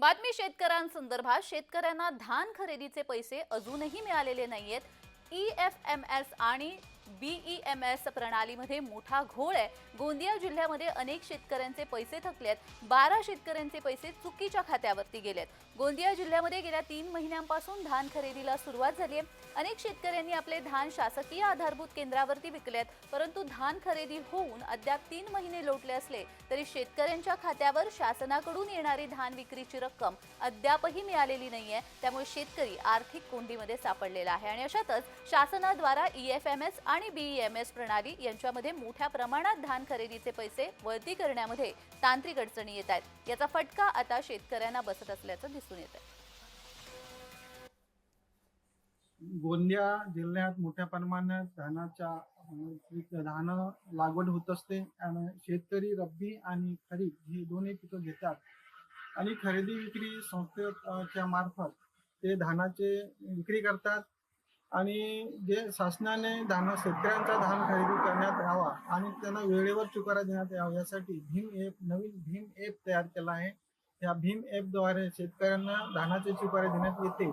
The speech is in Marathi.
बातमी शेतकऱ्यांसंदर्भात. शेतकऱ्यांना धान खरेदीचे पैसे अजूनही मिळालेले नाहीयेत. EFMS आणि BEMS प्रणालीमध्ये मोठा घोळ आहे. गोंदिया जिल्ह्यामध्ये अनेक शेतकऱ्यांचे पैसे थकलेत. 12 शेतकऱ्यांचे पैसे चुकीच्या खात्यावरती गेलेत. गोंदिया जिल्ह्यामध्ये गेल्या 3 महिन्यांपासून धान खरेदीला सुरुवात झाली आहे. अनेक शेतकऱ्यांनी आपले धान शासकीय आधारभूत केंद्रावरती विकलेत, परंतु धान खरेदी होऊन अद्याप 3 महिने लोटले असले तरी शेतकऱ्यांच्या खात्यावर शासनाकडून येणारी धान विक्रीची रक्कम अद्यापही मिळालेली नाहीये. त्यामुळे शेतकरी आर्थिक कोंडीमध्ये सापडलेला आहे आणि अशातच शासनाद्वारा EFMS आणि BEMS प्रणाली यांच्यामध्ये मोठ्या प्रमाणात धान खरेदीचे पैसे वळती करण्यामध्ये तांत्रिक अडचणी येत आहेत. याचा फटका आता शेतकऱ्यांना बसत असल्याचं दिसून येत आहे. गोंदिया जिल्ह्यात मोठ्या प्रमाणात धान लागवड होत असते आणि शेतकरी रब्बी आणि खरीप ही दोन्ही पिकं घेतात आणि खरेदी विक्री संस्थेच्या मार्फत ते धानाचे विक्री करतात आणि जे शासनाने शेतकऱ्यांचा धान खरेदी करण्यात यावा आणि त्यांना वेळेवर चुकारा देण्यात यावा यासाठी नवीन भीम ॲप तयार केला आहे. या भीम ॲपद्वारे शेतकऱ्यांना धानाचे चुकारे देण्यात येते